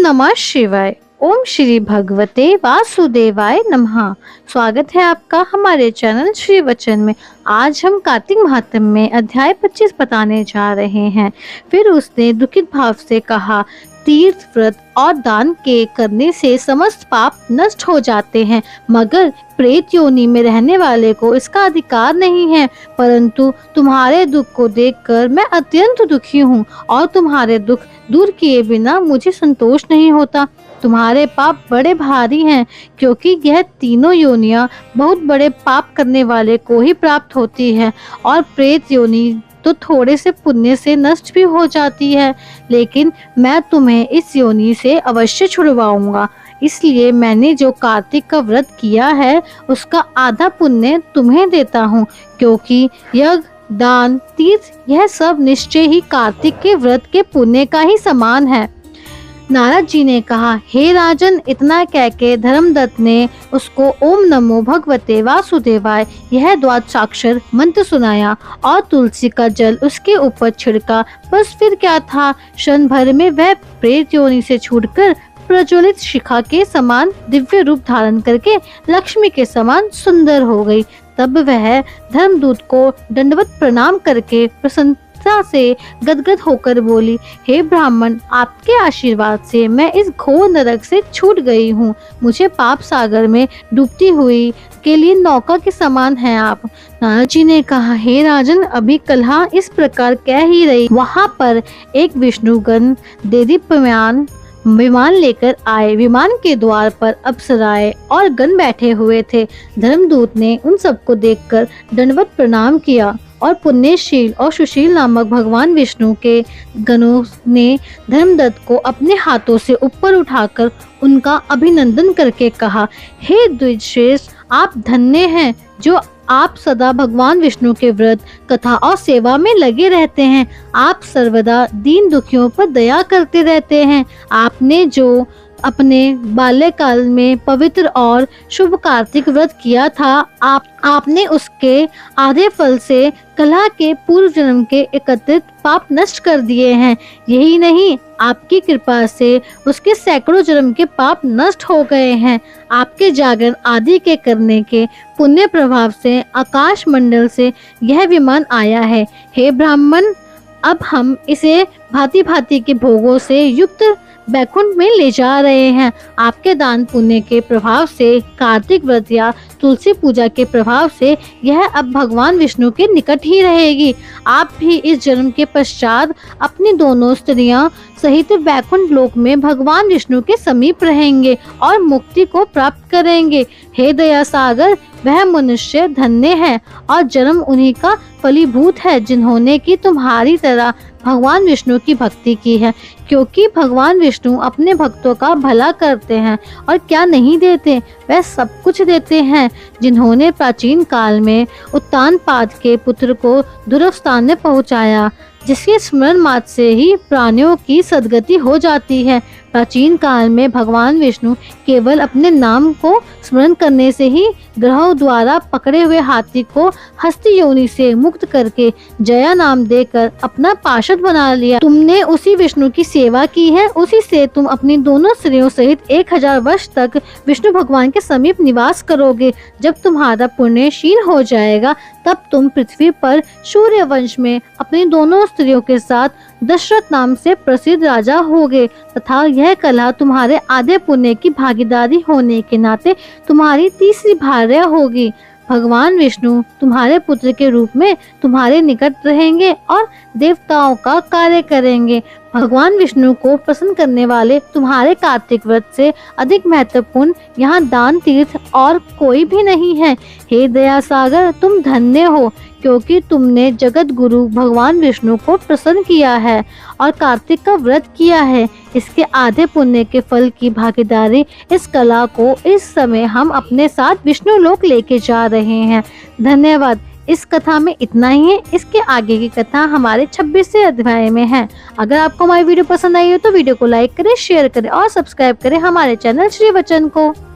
नमः शिवाय। ओम श्री भगवते वासुदेवाय नमः। स्वागत है आपका हमारे चैनल श्री वचन में। आज हम कार्तिक महात्म्य में अध्याय 25 बताने जा रहे हैं। फिर उसने दुखित भाव से कहा, तीर्थ व्रत और दान के करने से समस्त पाप नष्ट हो जाते हैं, मगर प्रेत योनि में रहने वाले को इसका अधिकार नहीं है। परंतु तुम्हारे दुख को देखकर मैं अत्यंत दुखी हूँ और तुम्हारे दुख दूर किए बिना मुझे संतोष नहीं होता। तुम्हारे पाप बड़े भारी हैं, क्योंकि यह तीनों योनियां बहुत बड़े पाप करने वाले को ही प्राप्त होती है, और प्रेत योनि तो थोड़े से पुण्य से नष्ट भी हो जाती है। लेकिन मैं तुम्हें इस योनि से अवश्य छुड़वाऊंगा, इसलिए मैंने जो कार्तिक का व्रत किया है उसका आधा पुण्य तुम्हें देता हूँ, क्योंकि यज्ञ, दान, तीर्थ यह सब निश्चय ही कार्तिक के व्रत के पुण्य का ही समान है। नारद जी ने कहा, हे राजन, इतना कह के धर्मदत्त ने उसको ओम नमो भगवते वासुदेवाय यह द्वादशाक्षर मंत्र सुनाया और तुलसी का जल उसके ऊपर छिड़का। बस फिर क्या था, क्षण भर में वह प्रेत योनि से छूटकर प्रज्वलित शिखा के समान दिव्य रूप धारण करके लक्ष्मी के समान सुंदर हो गई। तब वह धर्मदूत को दंडवत प्रणाम करके प्रसन्नता से गदगद होकर बोली, हे ब्राह्मण, आपके आशीर्वाद से मैं इस घोर नरक से छूट गई हूँ। मुझे पाप सागर में डूबती हुई के लिए नौका के समान हैं आप। नारद जी ने कहा, हे राजन, अभी कलहा इस प्रकार कह ही रही, वहाँ पर एक विष्णुगण देदीप्यमान विमान लेकर आए। विमान के द्वार पर अप्सराएं और गण बैठे हुए थे। धर्मदूत ने उन सबको देखकर दंडवत प्रणाम किया और पुण्यशील और सुशील नामक भगवान विष्णु के गणों ने धर्मदत्त को अपने हाथों से ऊपर उठाकर उनका अभिनंदन करके कहा, हे द्विजश्रेष्ठ, आप धन्य हैं जो आप सदा भगवान विष्णु के व्रत, कथा और सेवा में लगे रहते हैं। आप सर्वदा दीन दुखियों पर दया करते रहते हैं। आपने जो अपने बाल्यकाल में पवित्र और शुभ कार्तिक व्रत किया था, आपने उसके आधे फल से कलह के पूर्व जन्म के एकत्रित पाप नष्ट कर दिए हैं। यही नहीं, आपकी कृपा से उसके सैकड़ों जन्म के पाप नष्ट हो गए हैं। आपके जागरण आदि के करने के पुण्य प्रभाव से आकाश मंडल से यह विमान आया है। हे ब्राह्मण, अब हम इसे भांति भांति के भोगों से युक्त बैकुंठ में ले जा रहे हैं। आपके दान पुण्य के प्रभाव से, कार्तिक व्रत या तुलसी पूजा के प्रभाव से यह अब भगवान विष्णु के निकट ही रहेगी। आप भी इस जन्म के पश्चात अपनी दोनों स्त्रियां सहित बैकुंठ लोक में भगवान विष्णु के समीप रहेंगे और मुक्ति को प्राप्त करेंगे। हे दया सागर, वह मनुष्य धन्य है और जन्म उन्हीं का फलीभूत है जिन्होंने की तुम्हारी तरह भगवान विष्णु की भक्ति की है, क्योंकि भगवान विष्णु अपने भक्तों का भला करते हैं और क्या नहीं देते, वह सब कुछ देते हैं। जिन्होंने प्राचीन काल में उत्तानपाद के पुत्र को ध्रुव स्थान में पहुंचाया, जिसके स्मरण मात्र से ही प्राणियों की सद्गति हो जाती है। प्राचीन काल में भगवान विष्णु केवल अपने नाम को स्मरण करने से ही ग्रहों द्वारा पकड़े हुए हाथी को हस्ती योनि से मुक्त करके जया नाम देकर अपना पार्षद बना लिया। तुमने उसी विष्णु की सेवा की है, उसी से तुम अपनी दोनों स्त्रियों सहित 1000 वर्ष तक विष्णु भगवान के समीप निवास करोगे। जब तुम्हारा पुण्य क्षीण हो जाएगा, तब तुम पृथ्वी पर सूर्य वंश में अपनी दोनों स्त्रियों के साथ दशरथ नाम से प्रसिद्ध राजा होगे, तथा यह कला तुम्हारे आधे पुण्य की भागीदारी होने के नाते तुम्हारी तीसरी भार्या होगी। भगवान विष्णु तुम्हारे पुत्र के रूप में तुम्हारे निकट रहेंगे और देवताओं का कार्य करेंगे। भगवान विष्णु को प्रसन्न करने वाले तुम्हारे कार्तिक व्रत से अधिक महत्वपूर्ण यहाँ दान, तीर्थ और कोई भी नहीं है। हे दया सागर, तुम धन्य हो, क्योंकि तुमने जगत गुरु भगवान विष्णु को प्रसन्न किया है और कार्तिक का व्रत किया है। इसके आधे पुण्य के फल की भागीदारी इस कला को इस समय हम अपने साथ विष्णु लोक लेके जा रहे हैं। धन्यवाद। इस कथा में इतना ही है। इसके आगे की कथा हमारे 26वें अध्याय में है। अगर आपको हमारी वीडियो पसंद आई हो तो वीडियो को लाइक करें, शेयर करें और सब्सक्राइब करें हमारे चैनल श्री वचन को।